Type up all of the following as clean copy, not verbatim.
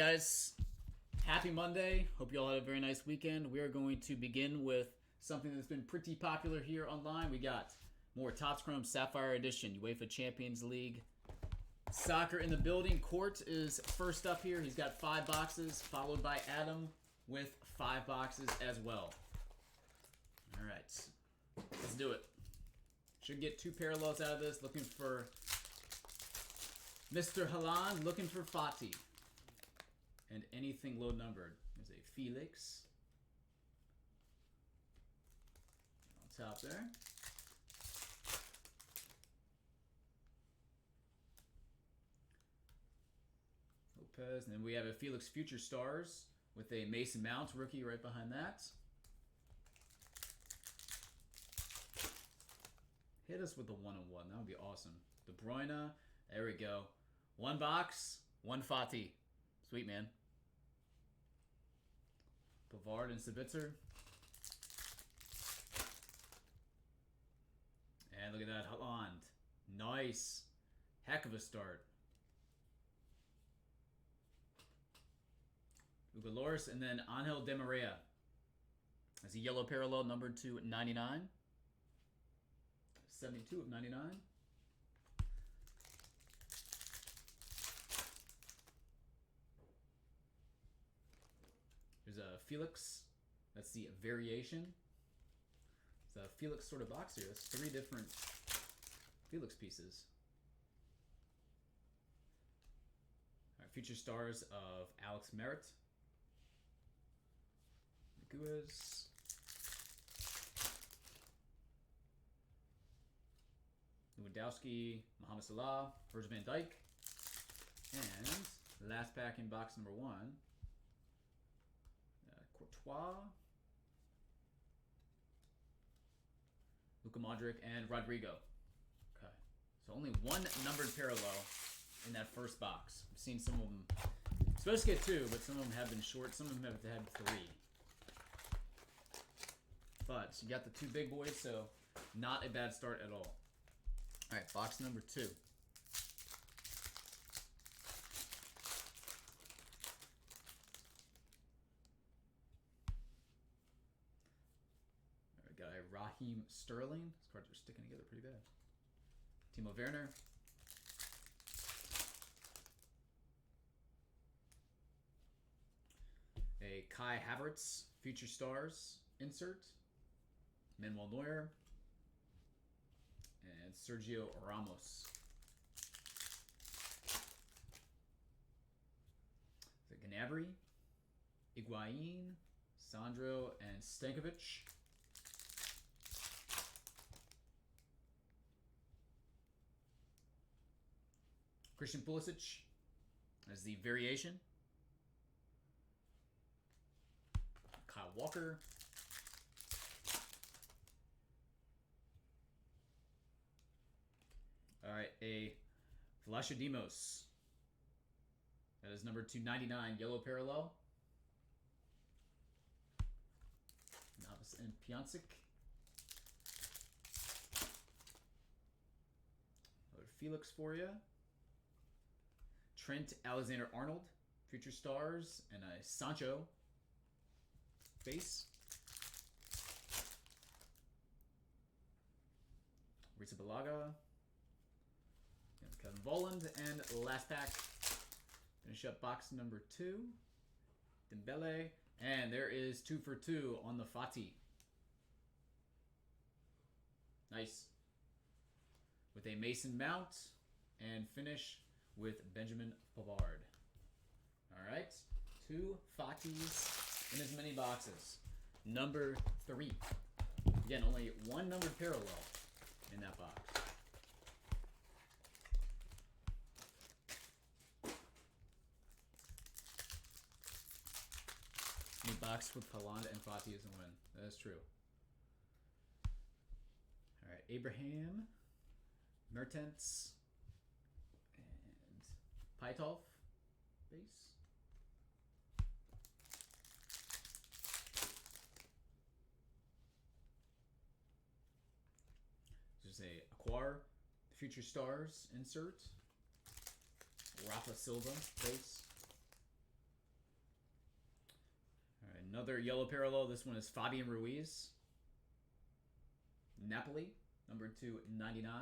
guys. Happy Monday. Hope you all had a very nice weekend. We are going to begin with something that's been pretty popular here online. We got more Topps Chrome Sappphire Edition, UEFA Champions League. Soccer in the building. Court is first up here. He's got 5 boxes, followed by Adam with 5 boxes as well. All right. Let's do it. Should get 2 parallels out of this. Looking for Mr. Haaland, looking for Fati. And anything low numbered. There's a Felix. On top there. Lopez. And then we have a Felix Future Stars with a Mason Mount rookie right behind that. Hit us with the 1-on-1. That would be awesome. De Bruyne. There we go. 1 box, 1 Fati. Sweet, man. Pavard and Sabitzer. And look at that, Haaland. Nice. Heck of a start. Hugo Lloris and then Angel Di Maria. That's a yellow parallel numbered to 99. 72 of 99. There's a Felix. That's the variation. It's a Felix sort of box here. That's 3 different Felix pieces. All right, future stars of Alex Merritt. Guez. Lewandowski, Mohamed Salah, Virgil van Dijk. And last pack in box number 1. Courtois, Luka Modric, and Rodrigo. Okay. So only 1 numbered parallel in that first box. I've seen some of them. I'm supposed to get 2, but some of them have been short. Some of them have had 3. But you got the 2 big boys, so not a bad start at all. All right, box number 2. Got a Raheem Sterling. These cards are sticking together pretty bad. Timo Werner. A Kai Havertz Future Stars insert. Manuel Neuer. And Sergio Ramos. The Gnabry. Higuain. Sandro and Stankovic. Christian Pulisic as the variation. Kyle Walker. All right, a Vlachodimos. That is number 299, yellow parallel. Novice and Piontek. Another Felix for you. Trent Alexander-Arnold, Future Stars, and a Sancho base. Rita Balaga, and Kevin Volland, and last pack. Finish up box number 2. Dembele, and there is 2 for 2 on the Fati. Nice. With a Mason Mount, and finish with Benjamin Pavard. All right, 2 Fatis in as many boxes. Number 3. Again, only 1 numbered parallel in that box. Any box with Haaland and Fati is a win. That is true. All right, Abraham, Mertens, and Pytolf base. There's a Acquire Future Stars insert. Rafa Silva base. Another yellow parallel. This one is Fabian Ruiz. Napoli, number 299.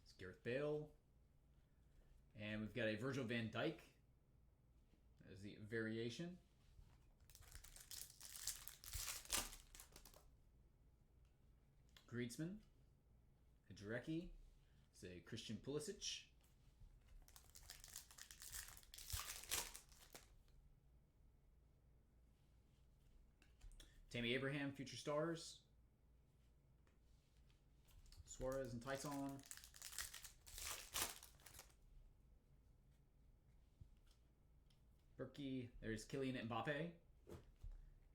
It's Gareth Bale. And we've got a Virgil van Dijk as the variation. Griezmann. Hidreki. It's a Christian Pulisic. Tammy Abraham, Future Stars. Suarez and Tyson. Berkey. There's Kylian Mbappe.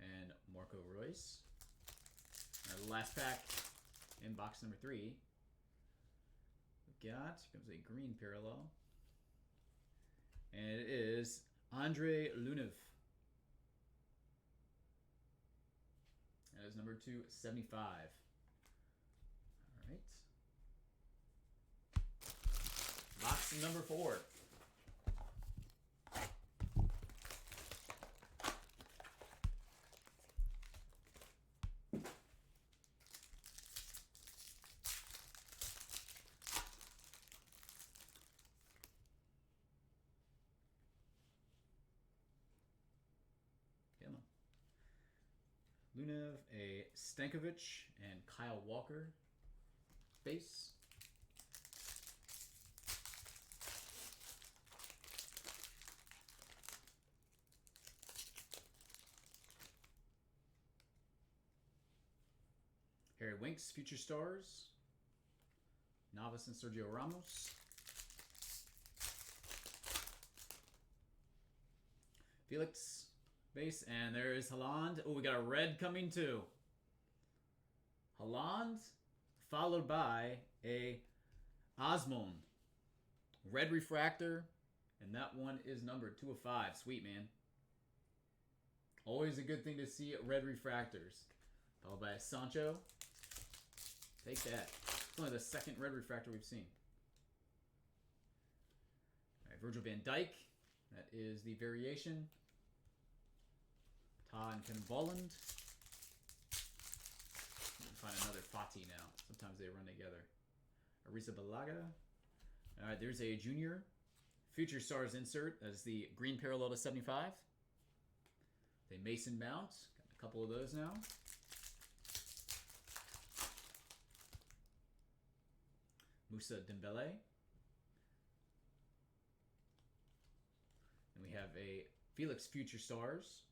And Marco Reus. The last pack in box number 3. We've got, here comes a green parallel. And it is Andre Lunev. That is number 275. All right. Box number 4. Lunev, a Stankovic, and Kyle Walker base. Harry Winks, Future Stars. Navas and Sergio Ramos. Felix base, and there is Haaland. Oh, we got a red coming too. Haaland, followed by a Osmond. Red refractor, and that one is number 2 of 5. Sweet, man. Always a good thing to see red refractors. Followed by a Sancho. Take that. It's only the second red refractor we've seen. All right, Virgil van Dijk. That is the variation. And Ken Volland. Find another Fati now. Sometimes they run together. Arisa Balaga. All right, there's a junior. Future Stars insert. That is the green parallel to 75. The Mason Mount. Got a couple of those now. Moussa Dembele. And we have a Felix Future Stars.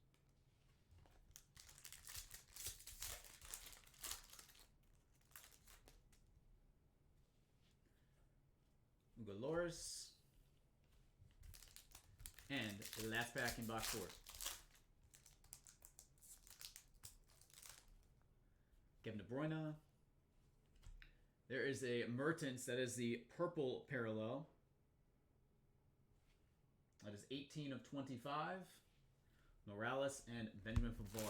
Hugo Loris. And the last pack in box 4. Kevin De Bruyne. There is a Mertens. That is the purple parallel. That is 18 of 25. Morales and Benjamin Pavard.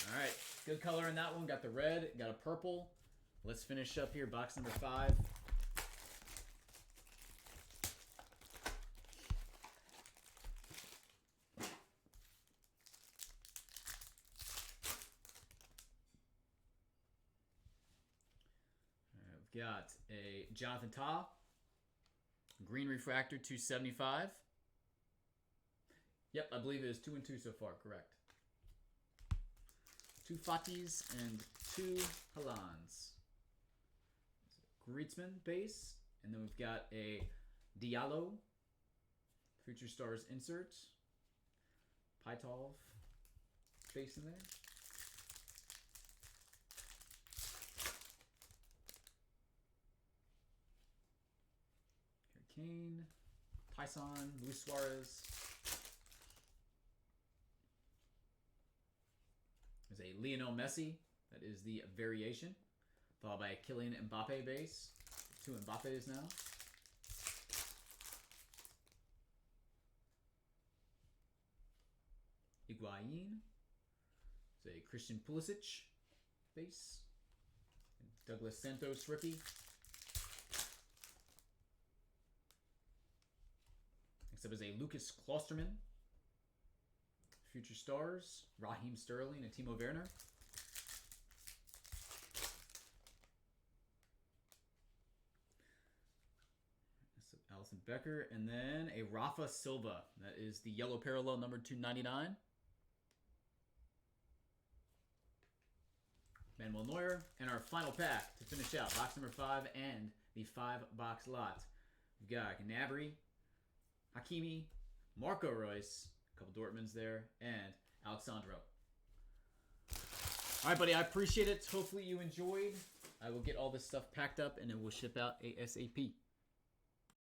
All right. Good color in that one. Got the red. Got a purple. Let's finish up here. Box number 5. Got a Jonathan Tah, green refractor, 275. Yep, I believe it is 2 and 2 so far, correct. 2 Fatis and 2 Haalands. Griezmann base, and then we've got a Diallo, Future Stars insert. Pytov base in there. Kane, Tyson, Luis Suarez. There's a Lionel Messi. That is the variation. Followed by a Kylian Mbappe base. 2 Mbappes now. Higuain. There's a Christian Pulisic base. Douglas Santos rookie. Next up is a Lucas Klosterman. Future Stars, Raheem Sterling and Timo Werner. Allison Becker, and then a Rafa Silva. That is the yellow parallel, number 299. Manuel Neuer, and our final pack to finish out box number 5 and the 5-box lot. We've got Gnabry, Hakimi, Marco Reus, a couple Dortmunds there, and Alexandro. All right, buddy, I appreciate it. Hopefully you enjoyed. I will get all this stuff packed up, and it will ship out ASAP.